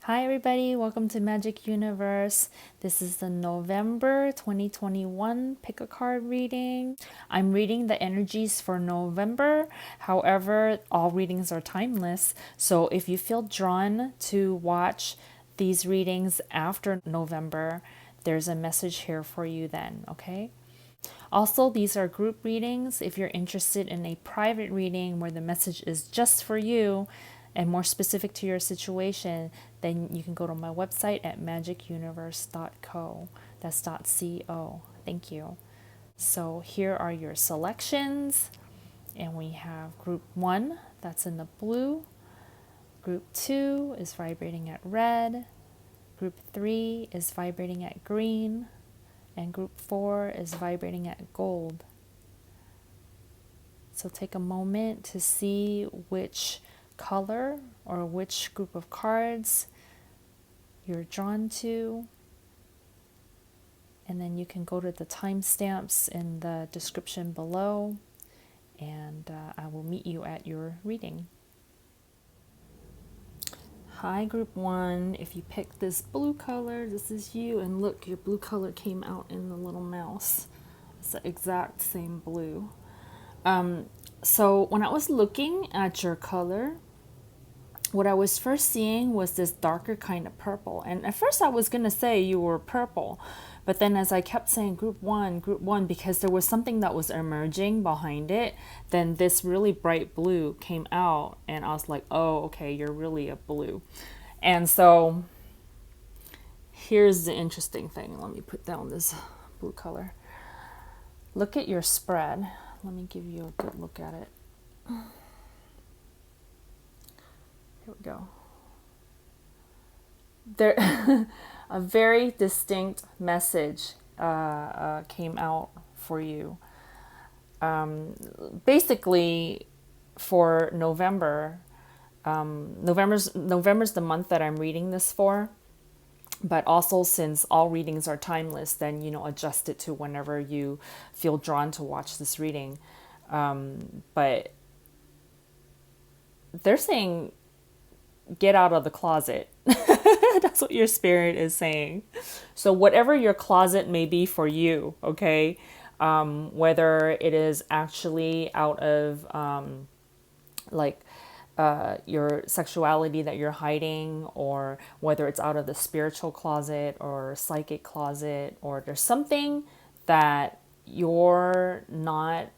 Hi, everybody. Welcome to Magic Universe. This is the November 2021 pick a card reading. I'm reading the energies for November. However, all readings are timeless. So if you feel drawn to watch these readings after November, there's a message here for you then, okay? Also, these are group readings. If you're interested in a private reading where the message is just for you and more specific to your situation, then you can go to my website at magicuniverse.co. That's .co. Thank you. So here are your selections. And we have group 1, that's in the blue. Group 2 is vibrating at red. Group 3 is vibrating at green. And group 4 is vibrating at gold. So take a moment to see which color or which group of cards you're drawn to. And then you can go to the timestamps in the description below, and I will meet you at your reading. Hi, group 1. If you pick this blue color, this is you. And look, your blue color came out in the little mouse. It's the exact same blue. So when I was looking at your color, what I was first seeing was this darker kind of purple. And at first I was going to say you were purple. But then as I kept saying group 1, because there was something that was emerging behind it, then this really bright blue came out. And I was like, oh, okay, you're really a blue. And so here's the interesting thing. Let me put down this blue color. Look at your spread. Let me give you a good look at it. Here we go. There, a very distinct message came out for you. Basically, for November, November's the month that I'm reading this for. But also, since all readings are timeless, then adjust it to whenever you feel drawn to watch this reading. But they're saying, get out of the closet. That's what your spirit is saying. So whatever your closet may be for you, okay, whether it is actually out of your sexuality that you're hiding, or whether it's out of the spiritual closet or psychic closet, or there's something that you're not,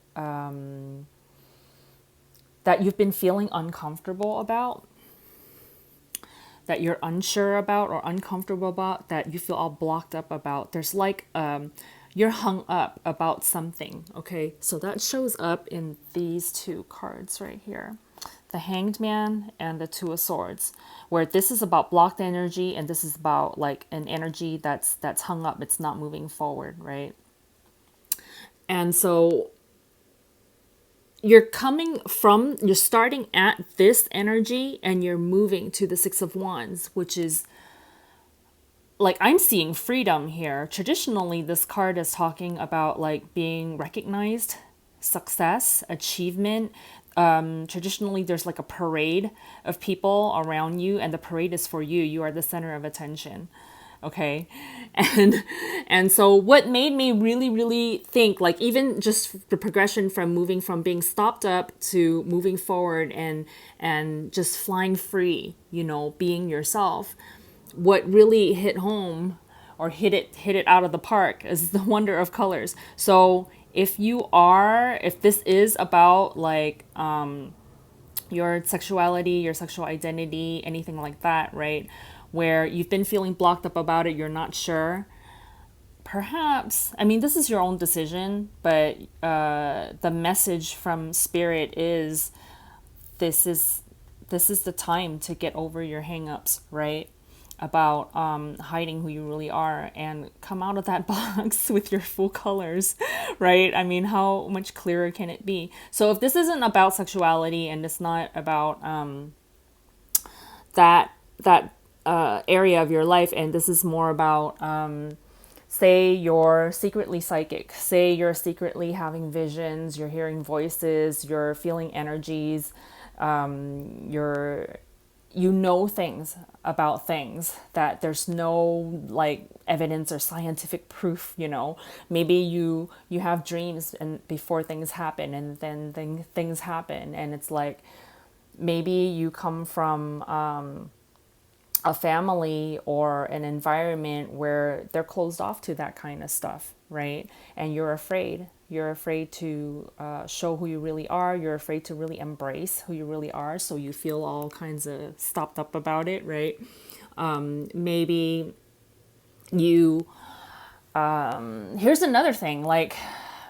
that you've been feeling uncomfortable about, that you're unsure about or uncomfortable about, that you feel all blocked up about. There's you're hung up about something, okay? So that shows up in these two cards right here. The Hanged Man and the Two of Swords, where this is about blocked energy and this is about like an energy that's hung up, it's not moving forward, right? And so you're starting at this energy and you're moving to the Six of Wands, which is like, I'm seeing freedom here. Traditionally, this card is talking about like being recognized, success, achievement. Traditionally, there's like a parade of people around you, and the parade is for you. You are the center of attention. Okay. And so what made me really think, like, even just the progression from moving from being stopped up to moving forward and just flying free, being yourself, what really hit home or hit it out of the park is the wonder of colors. So if this is about like your sexuality, your sexual identity, anything like that, right, where you've been feeling blocked up about it, you're not sure, perhaps, I mean, this is your own decision, but the message from Spirit is this is the time to get over your hangups, right? About hiding who you really are and come out of that box with your full colors, right? I mean, how much clearer can it be? So if this isn't about sexuality and it's not about that area of your life, and this is more about say you're secretly psychic, say you're secretly having visions, you're hearing voices, you're feeling energies, you're you know things about things that there's no like evidence or scientific proof, you know. Maybe you have dreams and before things happen, and then things happen, and it's like maybe you come from a family or an environment where they're closed off to that kind of stuff, right? And you're afraid to show who you really are. You're afraid to really embrace who you really are, so you feel all kinds of stopped up about it, right? Maybe you here's another thing, like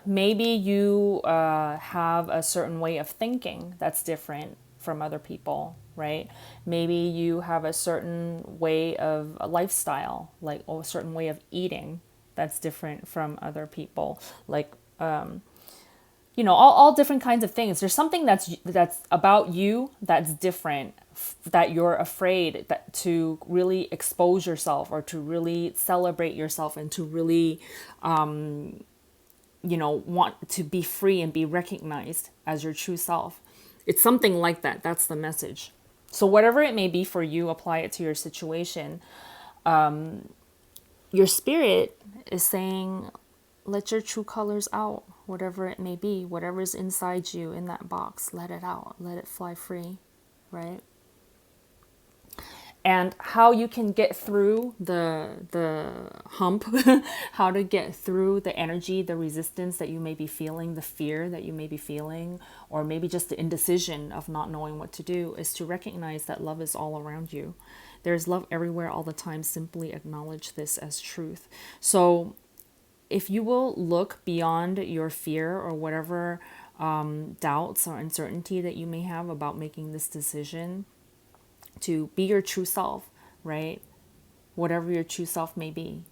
maybe you have a certain way of thinking that's different from other people, right? Maybe you have a certain way of a lifestyle, like a certain way of eating that's different from other people, like you know, all different kinds of things. There's something that's about you that's different, that you're afraid that to really expose yourself or to really celebrate yourself and to really you know, want to be free and be recognized as your true self. It's something like that. That's the message. So whatever it may be for you, apply it to your situation. Your spirit is saying, let your true colors out, whatever it may be, whatever's inside you in that box, let it out, let it fly free, right? And how you can get through the hump, how to get through the energy, the resistance that you may be feeling, the fear that you may be feeling, or maybe just the indecision of not knowing what to do, is to recognize that love is all around you. There's love everywhere all the time. Simply acknowledge this as truth. So if you will look beyond your fear or whatever doubts or uncertainty that you may have about making this decision, to be your true self, right? Whatever your true self may be,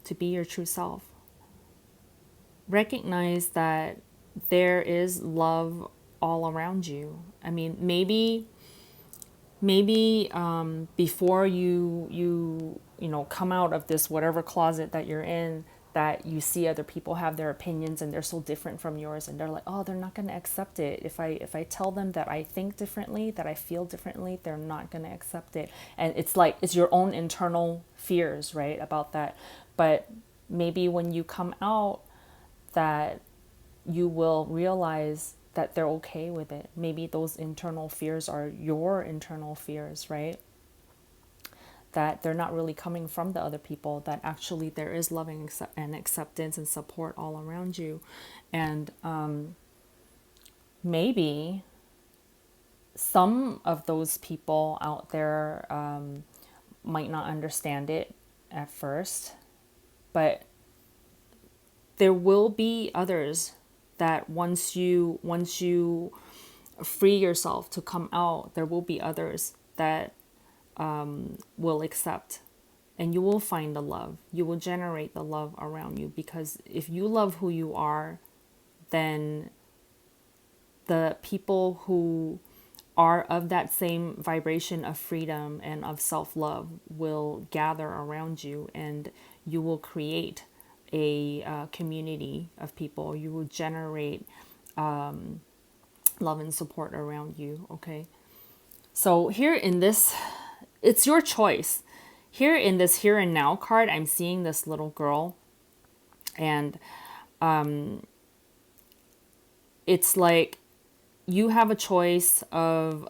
to be your true self. Recognize that there is love all around you. I mean, maybe before you know, come out of this whatever closet that you're in, that you see other people have their opinions and they're so different from yours, and they're like, oh, they're not going to accept it. If I tell them that I think differently, that I feel differently, they're not going to accept it. And it's like, it's your own internal fears, right, about that. But maybe when you come out, that you will realize that they're okay with it. Maybe those internal fears are your internal fears, right? That they're not really coming from the other people, that actually there is loving and acceptance and support all around you. And maybe some of those people out there might not understand it at first, but there will be others that once you free yourself to come out, there will be others that will accept, and you will find the love. You will generate the love around you, because if you love who you are, then the people who are of that same vibration of freedom and of self-love will gather around you, and you will create a community of people. You will generate love and support around you, okay? So here in this, it's your choice. Here in this here and now card, I'm seeing this little girl, and it's like you have a choice of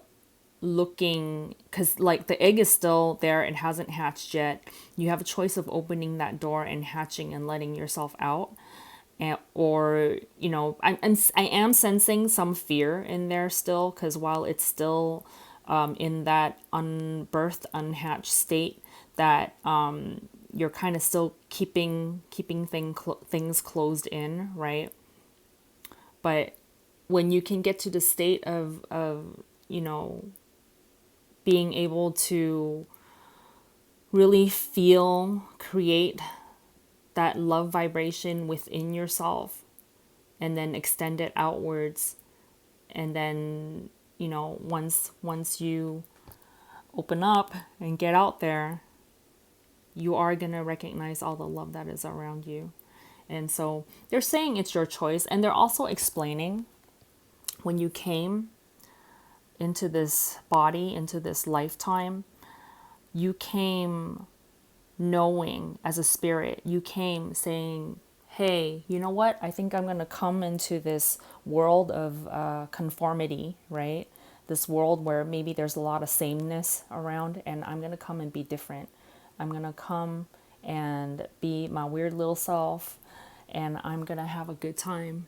looking, because like the egg is still there, it hasn't hatched yet. You have a choice of opening that door and hatching and letting yourself out. And, or, you know, I am sensing some fear in there still, because while it's still in that unbirthed, unhatched state, that you're kind of still keeping things closed in, right? But when you can get to the state of you know, being able to really feel, create that love vibration within yourself, and then extend it outwards, and then, you know, once you open up and get out there, you are going to recognize all the love that is around you. And so they're saying it's your choice, and they're also explaining, when you came, into this body, into this lifetime, you came knowing as a spirit, you came saying, hey, you know what? I think I'm going to come into this world of conformity, right? This world where maybe there's a lot of sameness around, and I'm going to come and be different. I'm going to come and be my weird little self, and I'm going to have a good time.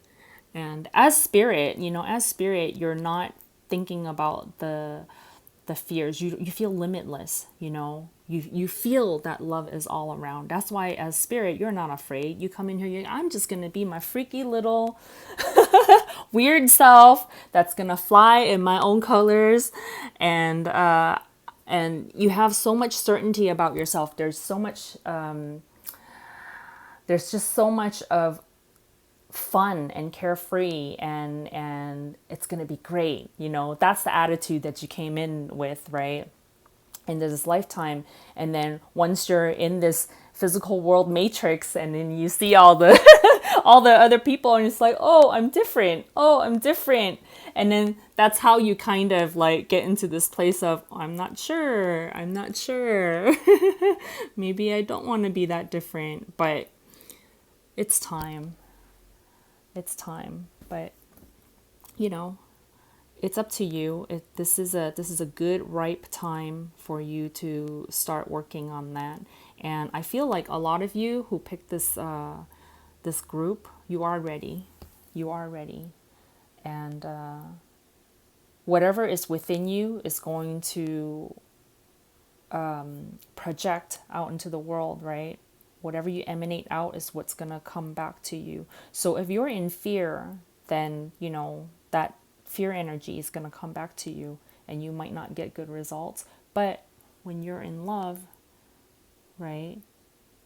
And as spirit, as spirit, you're not thinking about the fears. You feel limitless, you feel that love is all around. That's why as spirit, you're not afraid. You come in here, I'm just gonna be my freaky little weird self that's gonna fly in my own colors. And you have so much certainty about yourself. There's so much there's just so much of fun and carefree, and it's going to be great. That's the attitude that you came in with, right? Into this lifetime. And then once you're in this physical world matrix, and then you see all the all the other people, and it's like, oh, I'm different. Oh, I'm different. And then that's how you kind of like get into this place of, I'm not sure. Maybe I don't want to be that different, but it's time. But it's up to you. This is a good ripe time for you to start working on that. And I feel like a lot of you who picked this this group, you are ready. And whatever is within you is going to project out into the world, right? Whatever you emanate out is what's going to come back to you. So if you're in fear, then, that fear energy is going to come back to you, and you might not get good results. But when you're in love, right,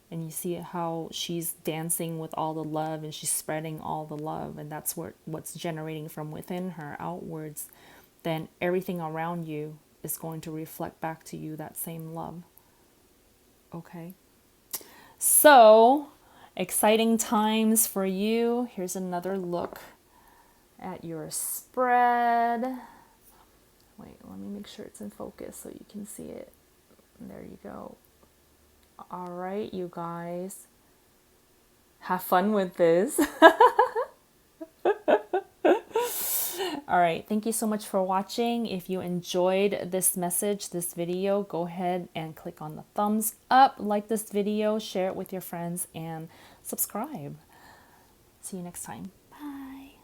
and you see how she's dancing with all the love, and she's spreading all the love, and that's what's generating from within her outwards, then everything around you is going to reflect back to you that same love. Okay? So, exciting times for you. Here's another look at your spread. Wait, let me make sure it's in focus so you can see it. There you go. All right, you guys. Have fun with this. All right, thank you so much for watching. If you enjoyed this message, this video, go ahead and click on the thumbs up, like this video, share it with your friends, and subscribe. See you next time. Bye.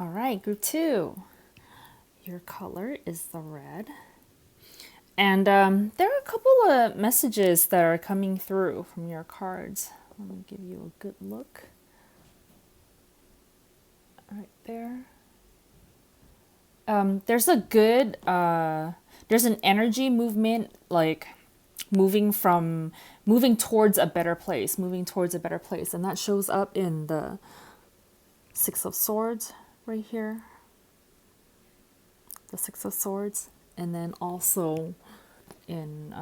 All right, group 2. Your color is the red. And there are a couple of messages that are coming through from your cards. Let me give you a good look. Right there. There's a good, there's an energy movement, like moving towards a better place, And that shows up in the 6 of Swords right here. The 6 of Swords. And then also in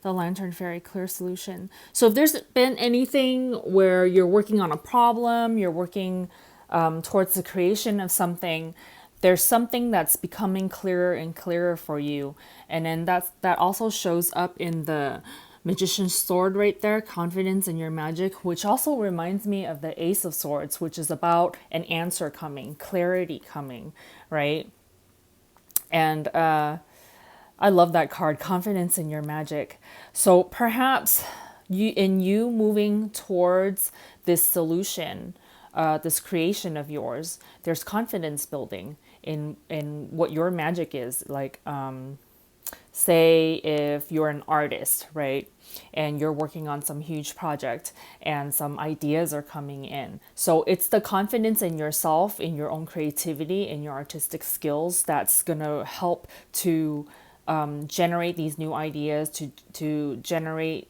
the Lantern Fairy Clear Solution. So if there's been anything where you're working on a problem, you're working towards the creation of something, there's something that's becoming clearer and clearer for you. And then that also shows up in the Magician's Sword right there, confidence in your magic, which also reminds me of the Ace of Swords, which is about an answer coming, clarity coming, right? And I love that card, confidence in your magic. So perhaps you moving towards this solution, this creation of yours, there's confidence building in what your magic is. Like, say if you're an artist, right? And you're working on some huge project and some ideas are coming in. So it's the confidence in yourself, in your own creativity, in your artistic skills that's going to help to generate these new ideas, to generate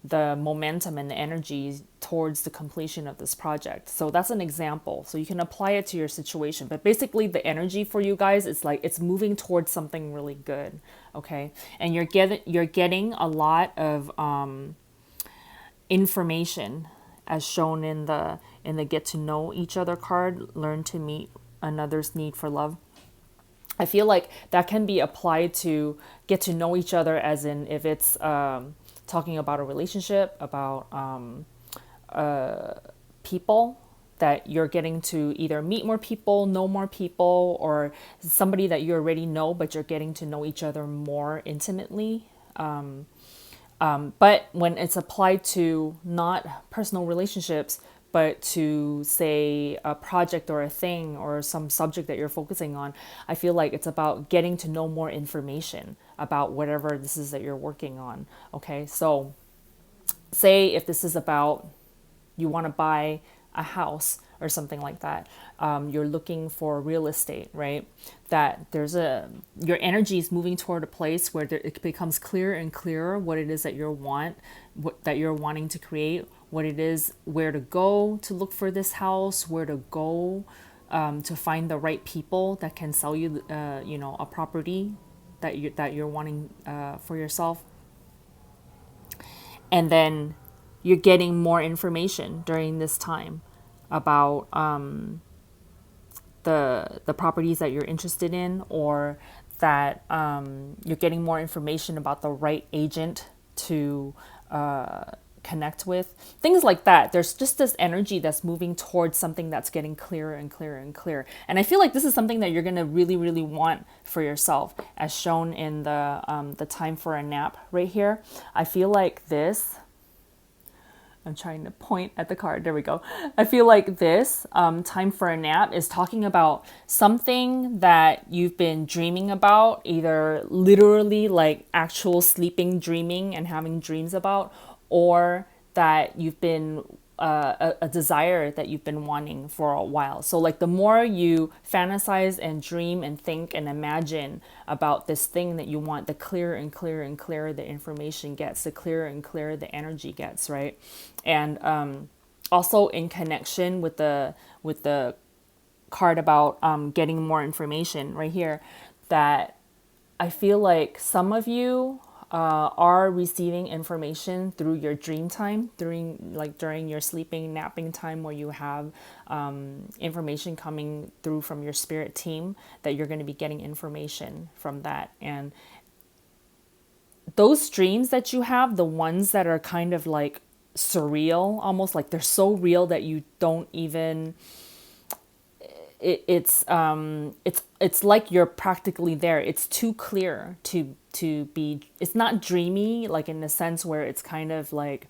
the momentum and the energy towards the completion of this project. So that's an example. So you can apply it to your situation. But basically the energy for you guys is like it's moving towards something really good. Okay. And you're getting a lot of information as shown in the get to know each other card, learn to meet another's need for love. I feel like that can be applied to get to know each other, as in if it's talking about a relationship, about people that you're getting to either meet more people, know more people, or somebody that you already know, but you're getting to know each other more intimately. But when it's applied to not personal relationships, but to say a project or a thing or some subject that you're focusing on, I feel like it's about getting to know more information about whatever this is that you're working on. Okay, so say if this is about you want to buy a house or something like that, you're looking for real estate, right? That your energy is moving toward a place where it becomes clearer and clearer what it is that that you're wanting to create, what it is, where to go to look for this house, where to go to find the right people that can sell you, a property that you're wanting for yourself. And then you're getting more information during this time about the properties that you're interested in, or that you're getting more information about the right agent to connect with, things like that. There's just this energy that's moving towards something that's getting clearer and clearer and clearer. And I feel like this is something that you're going to really, really want for yourself, as shown in the time for a nap right here. I feel like this. I'm trying to point at the card. There we go. I feel like this time for a nap is talking about something that you've been dreaming about, either literally like actual sleeping, dreaming and having dreams about, or that you've been a desire that you've been wanting for a while. So like the more you fantasize and dream and think and imagine about this thing that you want, the clearer and clearer and clearer the information gets, the clearer and clearer the energy gets, right? And also in connection with the card about getting more information right here, that I feel like some of you are receiving information through your dream time, during your sleeping, napping time, where you have information coming through from your spirit team, that you're going to be getting information from that. And those dreams that you have, the ones that are kind of like surreal, almost like they're so real that you don't even, it's like you're practically there. It's too clear to be, it's not dreamy, like in the sense where it's kind of like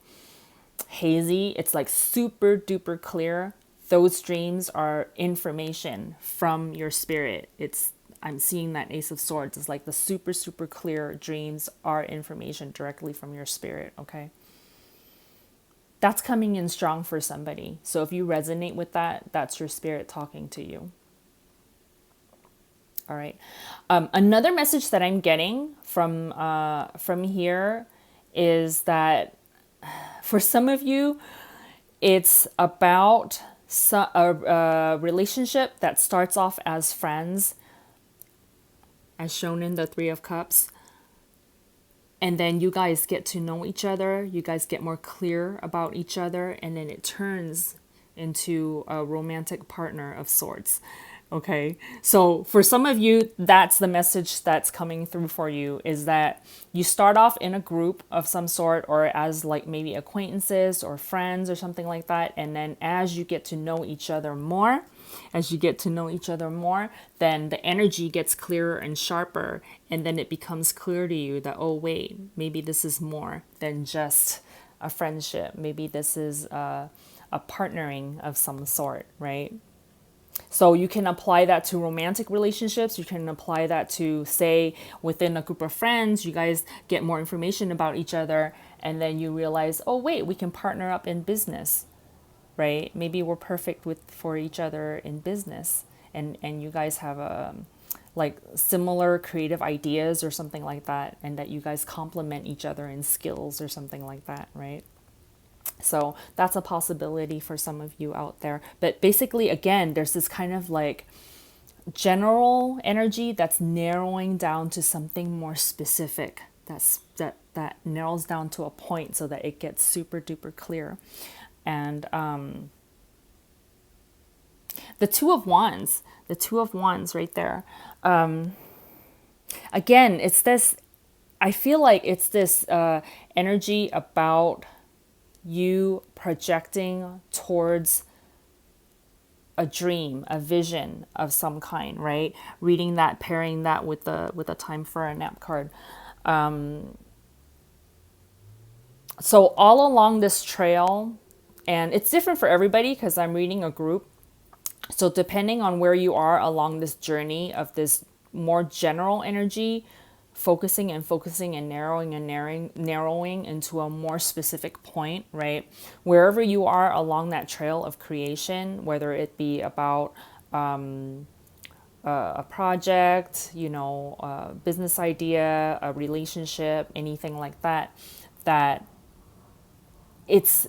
hazy. It's like super duper clear. Those dreams are information from your spirit. I'm seeing that Ace of Swords. It's like the super, super clear dreams are information directly from your spirit, okay? That's coming in strong for somebody. So if you resonate with that, that's your spirit talking to you. All right. Another message that I'm getting from here is that for some of you, it's about a relationship that starts off as friends, as shown in the Three of Cups. And then you guys get to know each other. You guys get more clear about each other. And then it turns into a romantic partner of sorts. Okay. So for some of you, that's the message that's coming through for you, is that you start off in a group of some sort, or as like maybe acquaintances or friends or something like that. And then as you get to know each other more, then the energy gets clearer and sharper. And then it becomes clear to you that, oh, wait, maybe this is more than just a friendship. Maybe this is a partnering of some sort, right? So you can apply that to romantic relationships. You can apply that to, say, within a group of friends, you guys get more information about each other. And then you realize, oh, wait, we can partner up in business. Right? Maybe we're perfect for each other in business, and you guys have like similar creative ideas or something like that, and that you guys complement each other in skills or something like that, right? So that's a possibility for some of you out there. But basically, again, there's this kind of like general energy that's narrowing down to something more specific. That narrows down to a point so that it gets super duper clear. And the Two of Wands right there. Again, it's this, I feel like it's this energy about you projecting towards a dream, a vision of some kind, right? Reading that, pairing that with the time for a nap card. So all along this trail, and it's different for everybody because I'm reading a group. So depending on where you are along this journey of this more general energy, focusing and narrowing into a more specific point, right? Wherever you are along that trail of creation, whether it be about a project, a business idea, a relationship, anything like that, that it's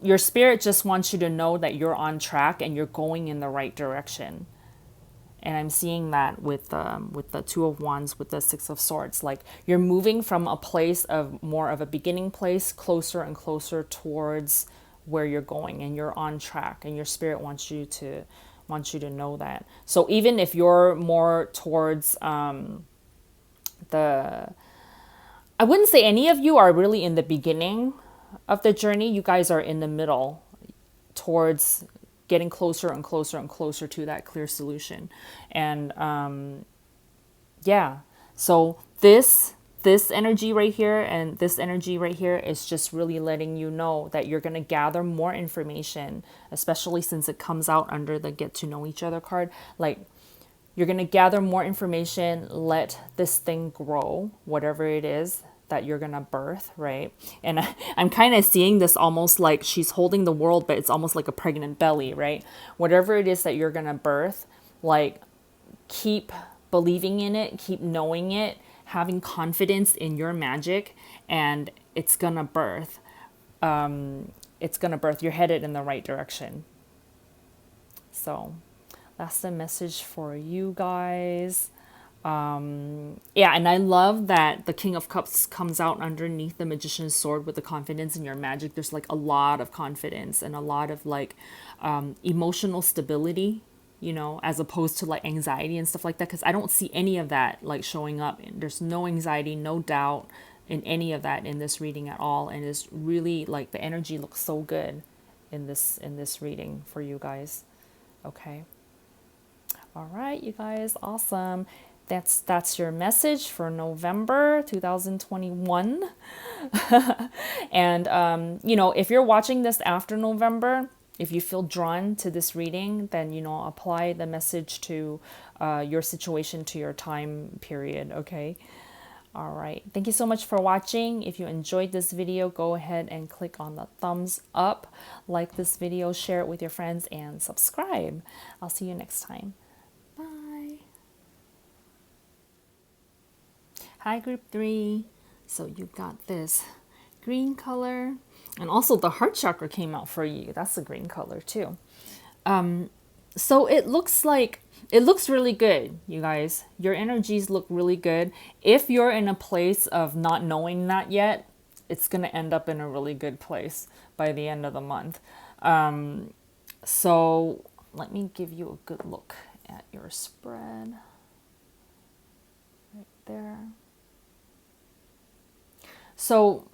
your spirit just wants you to know that you're on track and you're going in the right direction. And I'm seeing that with the Two of Wands, with the Six of Swords. Like you're moving from a place of more of a beginning place, closer and closer towards where you're going, and you're on track. And your spirit wants you to know that. So even if you're more towards I wouldn't say any of you are really in the beginning of the journey. You guys are in the middle, towards getting closer and closer and closer to that clear solution. And yeah, so this energy right here and this energy right here is just really letting you know that you're going to gather more information, especially since it comes out under the get to know each other card. Like you're going to gather more information, let this thing grow, whatever it is that you're going to birth, right? And I'm kind of seeing this almost like she's holding the world, but it's almost like a pregnant belly, right? Whatever it is that you're going to birth, like keep believing in it, keep knowing it, having confidence in your magic, and it's going to birth. It's going to birth. You're headed in the right direction. So that's the message for you guys. Yeah, and I love that the King of Cups comes out underneath the Magician's sword with the confidence in your magic. There's like a lot of confidence and a lot of like emotional stability, as opposed to like anxiety and stuff like that. Because I don't see any of that like showing up. There's no anxiety, no doubt in any of that in this reading at all. And it's really like the energy looks so good in this reading for you guys. Okay. All right, you guys, awesome. That's your message for November 2021. And if you're watching this after November, if you feel drawn to this reading, then apply the message to your situation, to your time period. Okay. All right. Thank you so much for watching. If you enjoyed this video, go ahead and click on the thumbs up, like this video, share it with your friends, and subscribe. I'll see you next time. Bye. Hi, group 3. So you got this green color, and also the heart chakra came out for you. That's a green color too. So it looks really good, you guys. Your energies look really good. If you're in a place of not knowing that yet, it's going to end up in a really good place by the end of the month. So let me give you a good look at your spread right there. So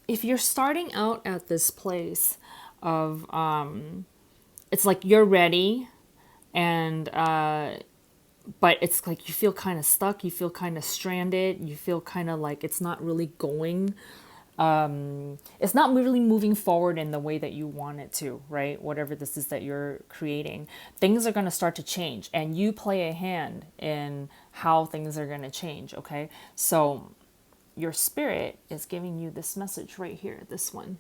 if you're starting out at this place of it's like you're ready, and but it's like you feel kind of stuck, you feel kind of stranded, you feel kind of like it's not really going, it's not really moving forward in the way that you want it to, right? Whatever this is that you're creating, things are going to start to change, and you play a hand in how things are going to change. Okay, so your spirit is giving you this message right here, this one.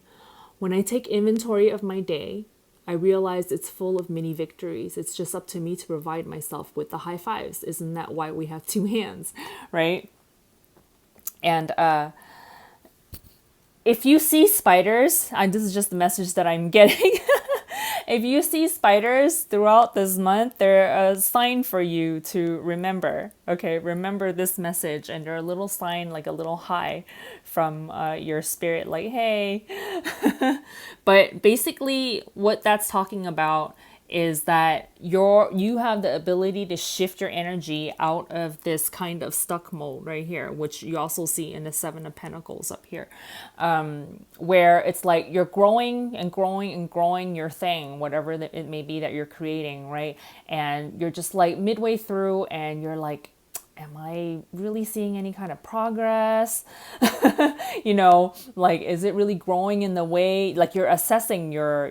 When I take inventory of my day, I realize it's full of mini victories. It's just up to me to provide myself with the high fives. Isn't that why we have two hands, right? And if you see spiders, this is just the message that I'm getting. If you see spiders throughout this month, they're a sign for you to remember. Okay, remember this message, and they're a little sign, like a little hi from your spirit, like, hey. But basically, what that's talking about is that you have the ability to shift your energy out of this kind of stuck mode right here, which you also see in the Seven of Pentacles up here, where it's like you're growing and growing and growing your thing, whatever that it may be that you're creating, right? And you're just like midway through and you're like, am I really seeing any kind of progress? Like, is it really growing in the way, like you're assessing your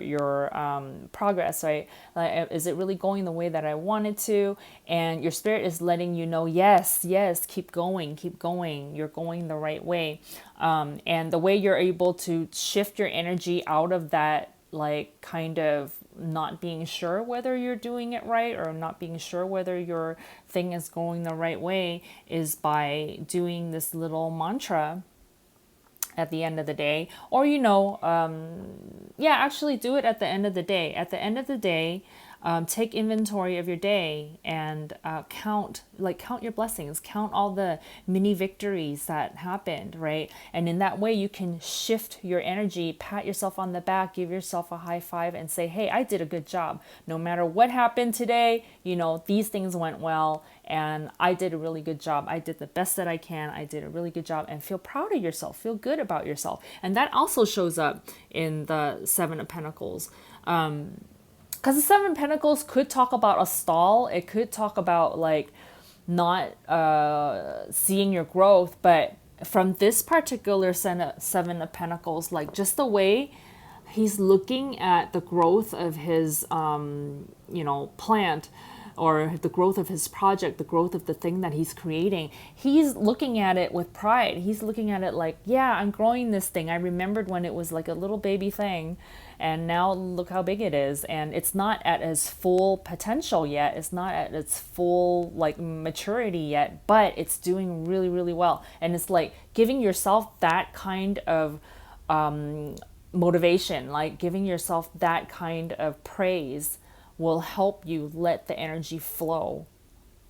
progress, right? Like, is it really going the way that I want it to? And your spirit is letting you know, yes, keep going, you're going the right way. And the way you're able to shift your energy out of that, like, kind of not being sure whether you're doing it right, or not being sure whether your thing is going the right way, is by doing this little mantra at the end of the day. Or actually do it at the end of the day. At the end of the day, take inventory of your day and count your blessings, count all the mini victories that happened, right? And in that way, you can shift your energy, pat yourself on the back, give yourself a high five, and say, hey, I did a good job. No matter what happened today, these things went well, and I did a really good job. I did the best that I can. I did a really good job, and feel proud of yourself. Feel good about yourself. And that also shows up in the Seven of Pentacles. Because the Seven of Pentacles could talk about a stall. It could talk about, like, not seeing your growth. But from this particular Seven of Pentacles, like, just the way he's looking at the growth of his, plant, or the growth of his project, the growth of the thing that he's creating, he's looking at it with pride. He's looking at it like, yeah, I'm growing this thing. I remembered when it was like a little baby thing, and now look how big it is. And it's not at its full potential yet. It's not at its full, like, maturity yet, but it's doing really, really well. And it's like giving yourself that kind of motivation, like giving yourself that kind of praise, will help you let the energy flow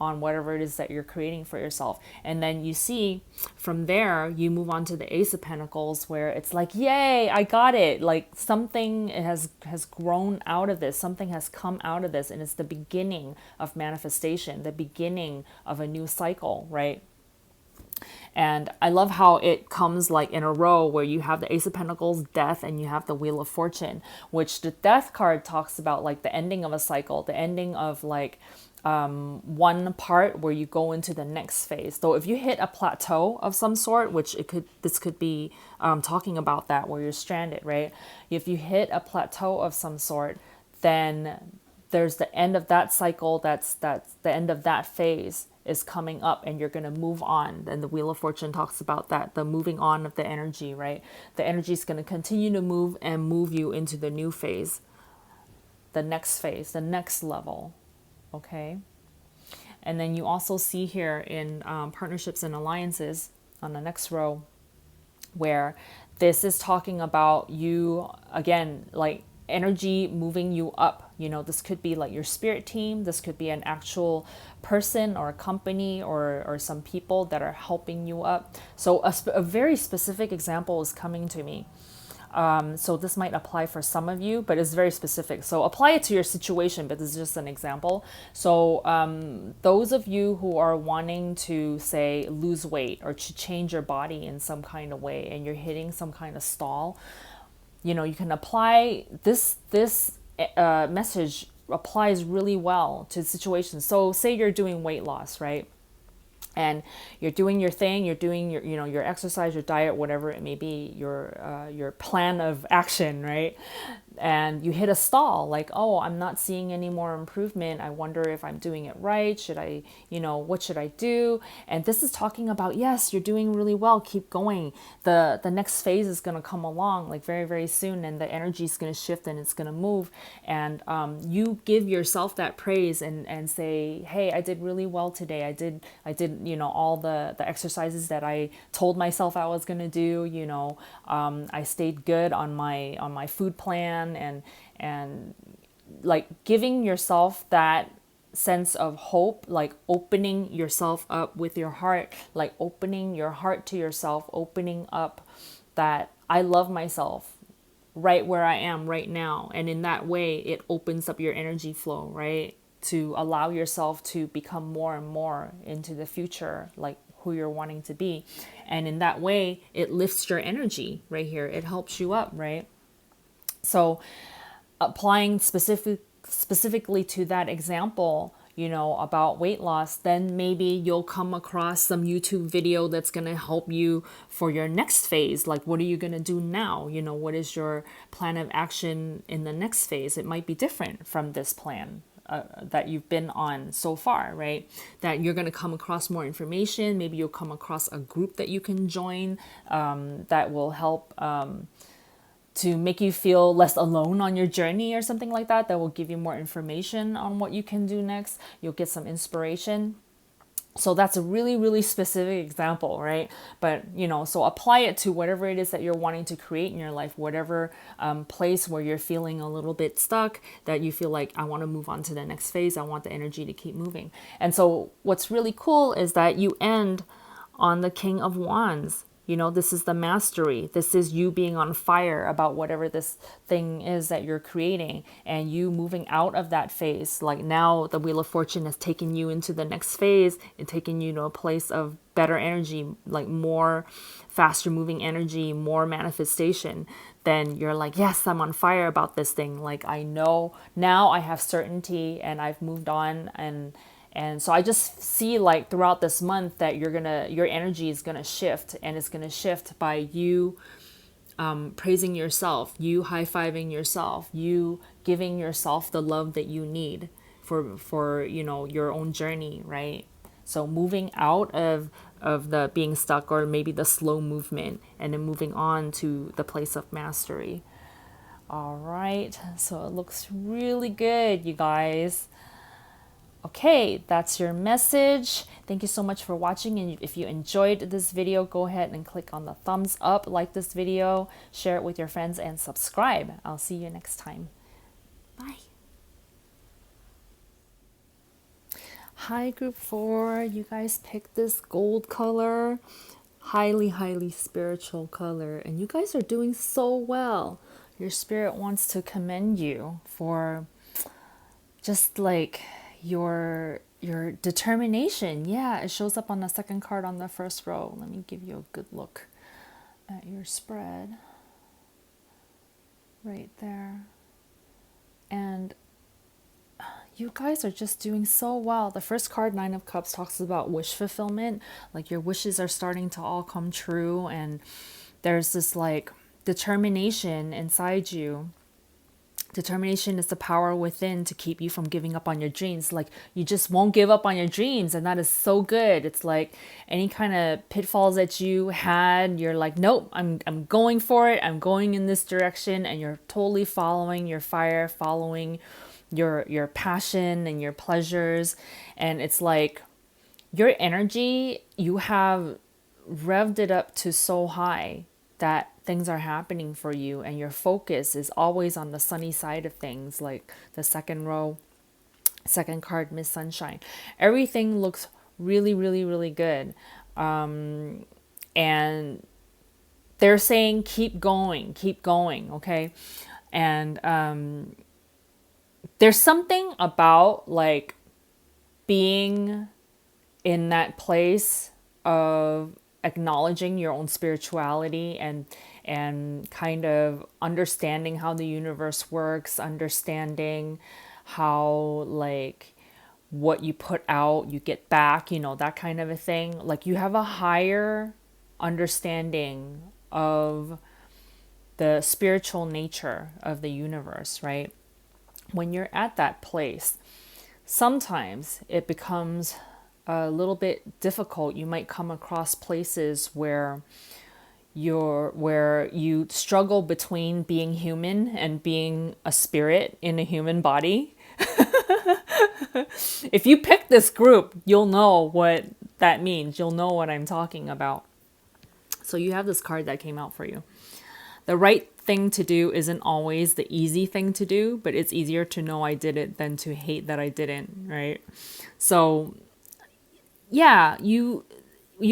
on whatever it is that you're creating for yourself. And then you see from there, you move on to the Ace of Pentacles, where it's like, yay, I got it. Like, something has grown out of this. Something has come out of this. And it's the beginning of manifestation, the beginning of a new cycle, right? And I love how it comes like in a row, where you have the Ace of Pentacles, Death, and you have the Wheel of Fortune, which the Death card talks about, like, the ending of a cycle, the ending of, like, one part where you go into the next phase. So if you hit a plateau of some sort, which this could be talking about that, where you're stranded, right? If you hit a plateau of some sort, then there's the end of that cycle. That's the end of that phase is coming up, and you're going to move on. And the Wheel of Fortune talks about that, the moving on of the energy, right? The energy is going to continue to move and move you into the new phase, the next level. Okay. And then you also see here in partnerships and alliances on the next row, where this is talking about you, again, like energy moving you up. This could be like your spirit team. This could be an actual person or a company or some people that are helping you up. So a very specific example is coming to me. So this might apply for some of you, but it's very specific. So apply it to your situation, but this is just an example. So those of you who are wanting to, say, lose weight or to change your body in some kind of way, and you're hitting some kind of stall, you can apply this message applies really well to situations. So say you're doing weight loss, right? And you're doing your thing, you're doing your, your exercise, your diet, whatever it may be, your plan of action, right? And you hit a stall, like, oh, I'm not seeing any more improvement. I wonder if I'm doing it right. Should I, what should I do? And this is talking about, yes, you're doing really well. Keep going. The next phase is going to come along, like, very, very soon. And the energy is going to shift and it's going to move. And you give yourself that praise and say, hey, I did really well today. I did, all the exercises that I told myself I was going to do. I stayed good on my food plan, and like giving yourself that sense of hope, like opening yourself up with your heart, like opening your heart to yourself, opening up that I love myself right where I am right now. And in that way, it opens up your energy flow, right? To allow yourself to become more and more into the future, like who you're wanting to be. And in that way, it lifts your energy right here. It helps you up, right? So applying specifically to that example, you know, about weight loss, then maybe you'll come across some YouTube video that's going to help you for your next phase. Like, what are you going to do now? You know, what is your plan of action in the next phase? It might be different from this plan that you've been on so far, right? That you're going to come across more information. Maybe you'll come across a group that you can join that will help to make you feel less alone on your journey or something like that. That will give you more information on what you can do next. You'll get some inspiration. So that's a really, really specific example, right? But, you know, so apply it to whatever it is that you're wanting to create in your life, whatever place where you're feeling a little bit stuck, that you feel like, I want to move on to the next phase. I want the energy to keep moving. And so what's really cool is that you end on the King of Wands. You know, this is the mastery. This is you being on fire about whatever this thing is that you're creating, and you moving out of that phase. Like now the Wheel of Fortune has taken you into the next phase and taken you to a place of better energy, like more faster moving energy, more manifestation. Then you're like, yes, I'm on fire about this thing. Like I know now I have certainty and I've moved on. And so I just see like throughout this month that your energy is gonna shift, and it's gonna shift by you praising yourself, you high-fiving yourself, you giving yourself the love that you need for you know, your own journey, right? So moving out of the being stuck, or maybe the slow movement, and then moving on to the place of mastery. All right, so it looks really good, you guys. Okay, that's your message. Thank you so much for watching. And if you enjoyed this video, go ahead and click on the thumbs up, like this video, share it with your friends, and subscribe. I'll see you next time. Bye. Hi, group 4. You guys picked this gold color. Highly, highly spiritual color. And you guys are doing so well. Your spirit wants to commend you for just like your determination. Yeah, it shows up on the second card on the first row. Let me give you a good look at your spread right there. And you guys are just doing so well. The first card, Nine of Cups, talks about wish fulfillment. Like your wishes are starting to all come true, and there's this like determination inside you. Determination is the power within to keep you from giving up on your dreams. Like you just won't give up on your dreams, and that is so good. It's like any kind of pitfalls that you had, you're like, nope, I'm going for it. I'm going in this direction, and you're totally following your fire, following your passion and your pleasures. And it's like your energy, you have revved it up to so high that things are happening for you, and your focus is always on the sunny side of things, like the second row, second card, Miss Sunshine. Everything looks really, really, really good. And they're saying, keep going, okay? And there's something about like being in that place of acknowledging your own spirituality and kind of understanding how the universe works, understanding how like what you put out, you get back, you know, that kind of a thing. Like you have a higher understanding of the spiritual nature of the universe, right? When you're at that place, sometimes it becomes a little bit difficult. You might come across places where you struggle between being human and being a spirit in a human body. If you pick this group, you'll know what that means. You'll know what I'm talking about. So you have this card that came out for you. The right thing to do isn't always the easy thing to do, but it's easier to know I did it than to hate that I didn't, right? So yeah, you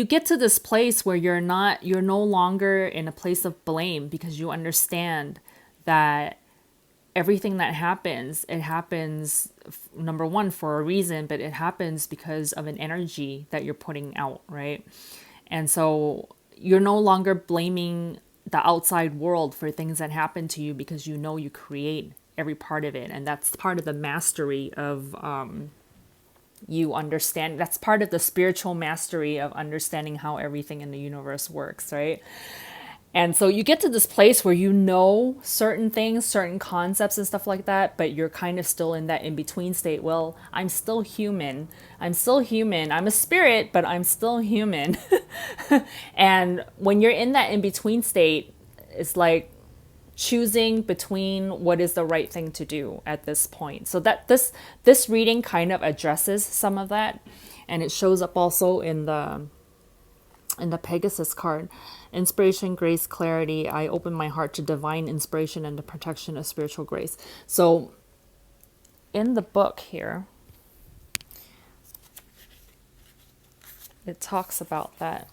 get to this place where you're no longer in a place of blame, because you understand that everything that happens, it happens, number one, for a reason, but it happens because of an energy that you're putting out, right? And so you're no longer blaming the outside world for things that happen to you, because you know you create every part of it. And that's part of the mastery of you understand. That's part of the spiritual mastery of understanding how everything in the universe works, right? And so you get to this place where you know certain things, certain concepts and stuff like that, but you're kind of still in that in-between state. Well, I'm still human. I'm still human. I'm a spirit, but I'm still human. And when you're in that in-between state, it's like choosing between what is the right thing to do at this point. So that this reading kind of addresses some of that, and it shows up also in the Pegasus card. Inspiration, grace, clarity. I open my heart to divine inspiration and the protection of spiritual grace. So in the book here, it talks about that.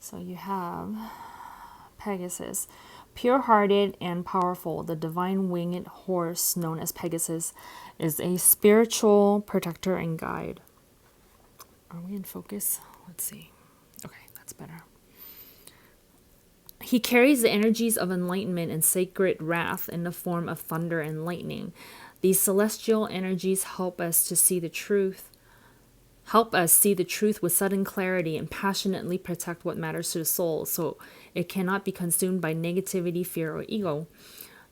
So you have Pegasus. Pure-hearted and powerful, the divine winged horse known as Pegasus is a spiritual protector and guide. Are we in focus? Let's see. Okay, that's better. He carries the energies of enlightenment and sacred wrath in the form of thunder and lightning. These celestial energies help us see the truth with sudden clarity and passionately protect what matters to the soul, so it cannot be consumed by negativity, fear, or ego.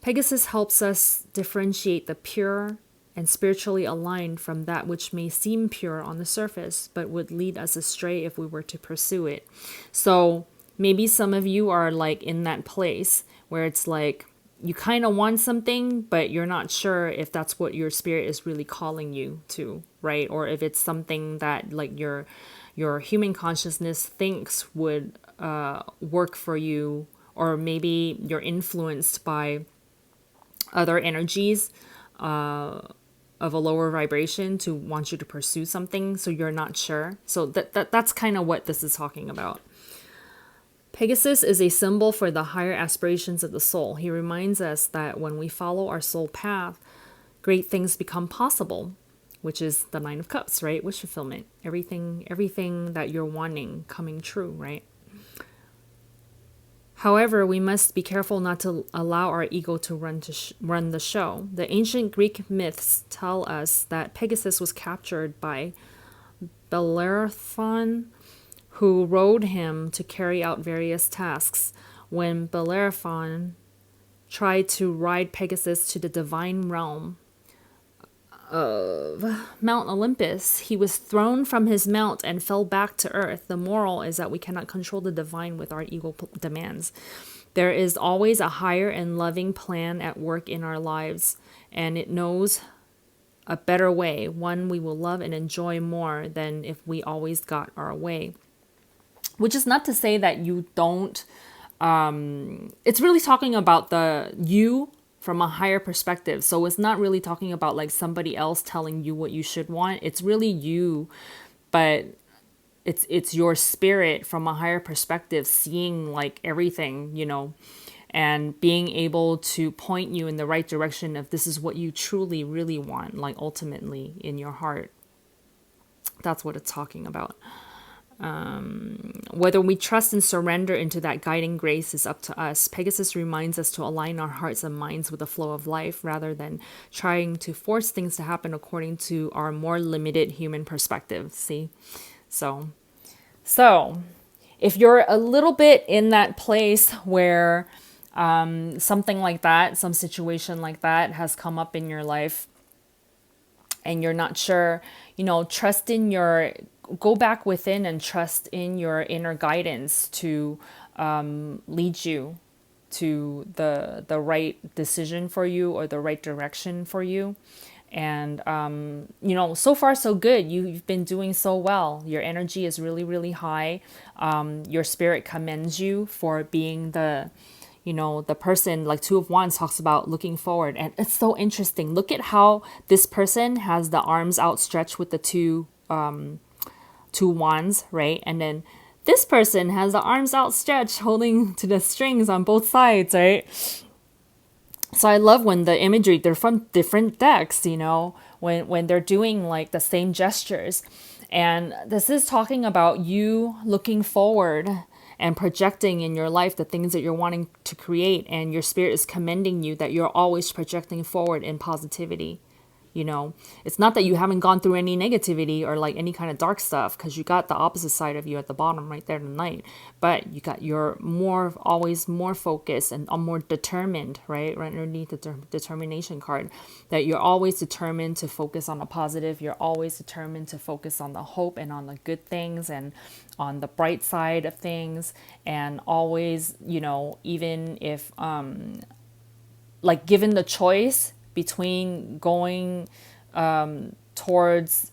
Pegasus helps us differentiate the pure and spiritually aligned from that which may seem pure on the surface, but would lead us astray if we were to pursue it. So maybe some of you are like in that place where it's like you kind of want something, but you're not sure if that's what your spirit is really calling you to, right? Or if it's something that like your human consciousness thinks would work for you, or maybe you're influenced by other energies of a lower vibration to want you to pursue something, so you're not sure. So that's kind of what this is talking about. Pegasus is a symbol for the higher aspirations of the soul. He reminds us that when we follow our soul path, great things become possible, which is the Nine of Cups, right? Wish fulfillment. Everything that you're wanting coming true, right? However, we must be careful not to allow our ego to run the show. The ancient Greek myths tell us that Pegasus was captured by Bellerophon, who rode him to carry out various tasks. When Bellerophon tried to ride Pegasus to the divine realm of Mount Olympus, he was thrown from his mount and fell back to earth. The moral is that we cannot control the divine with our ego demands. There is always a higher and loving plan at work in our lives, and it knows a better way, one we will love and enjoy more than if we always got our way. Which is not to say that you don't, it's really talking about the you from a higher perspective. So it's not really talking about like somebody else telling you what you should want. It's really you, but it's your spirit from a higher perspective, seeing like everything, you know, and being able to point you in the right direction of this is what you truly, really want, like ultimately in your heart. That's what it's talking about. Whether we trust and surrender into that guiding grace is up to us. Pegasus reminds us to align our hearts and minds with the flow of life rather than trying to force things to happen according to our more limited human perspective. See? So if you're a little bit in that place where something like that, some situation like that has come up in your life and you're not sure, you know, go back within and trust in your inner guidance to lead you to the right decision for you or the right direction for you. And you know, so far so good. You've been doing so well. Your energy is really, really high. Your spirit commends you for being the, you know, the person. Like Two of Wands talks about looking forward, and it's so interesting. Look at how this person has the arms outstretched with the two wands, right? And then this person has the arms outstretched holding to the strings on both sides, right? So I love when the imagery, they're from different decks, you know, when they're doing like the same gestures. And this is talking about you looking forward and projecting in your life the things that you're wanting to create, and your spirit is commending you that you're always projecting forward in positivity. You know, it's not that you haven't gone through any negativity or like any kind of dark stuff, because you got the opposite side of you at the bottom right there tonight. But you got your more, always more focused and more determined, right underneath the determination card, that you're always determined to focus on the positive. You're always determined to focus on the hope and on the good things and on the bright side of things. And always, you know, even if like given the choice between going towards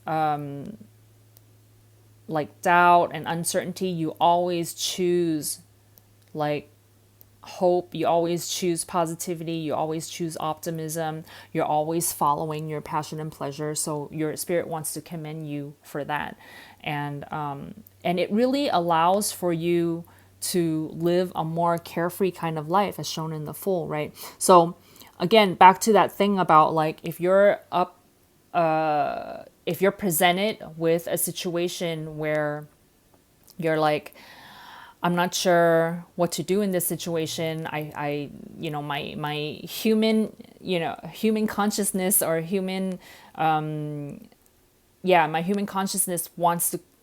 like doubt and uncertainty, you always choose like hope. You always choose positivity. You always choose optimism. You're always following your passion and pleasure. So your spirit wants to commend you for that. And it really allows for you to live a more carefree kind of life, as shown in the Fool, right? So again, back to that thing about like, if you're presented with a situation where you're like, I'm not sure what to do in this situation. You know, my human, you know, human consciousness or human, my human consciousness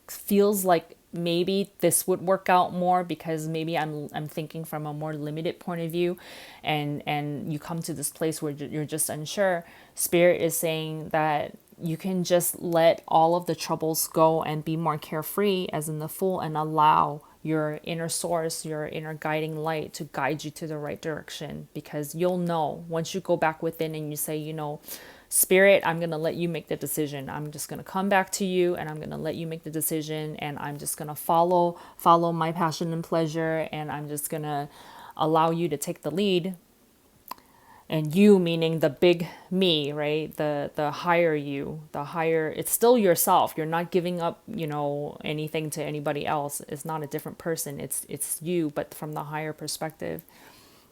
feels like maybe this would work out more, because maybe I'm thinking from a more limited point of view, and you come to this place where you're just unsure. Spirit is saying that you can just let all of the troubles go and be more carefree, as in the Fool, and allow your inner source, your inner guiding light to guide you to the right direction. Because you'll know once you go back within and you say, you know, Spirit, I'm going to let you make the decision. I'm just going to come back to you, and I'm going to let you make the decision, and I'm just going to follow my passion and pleasure, and I'm just going to allow you to take the lead. And you, meaning the big me, right? The higher you, the higher, it's still yourself. You're not giving up, you know, anything to anybody else. It's not a different person. It's you, but from the higher perspective.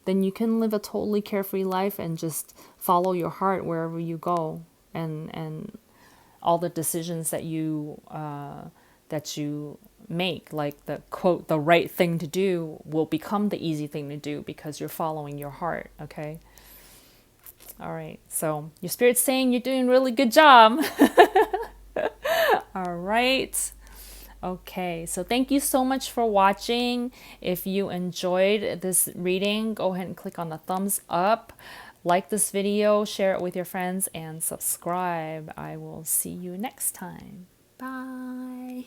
Then you can live a totally carefree life and just follow your heart wherever you go, and all the decisions that you make, like the quote, the right thing to do will become the easy thing to do, because you're following your heart. Okay. All right. So your spirit's saying you're doing a really good job. All right. Okay, so thank you so much for watching. If you enjoyed this reading, go ahead and click on the thumbs up, like this video, share it with your friends, and subscribe. I will see you next time. Bye.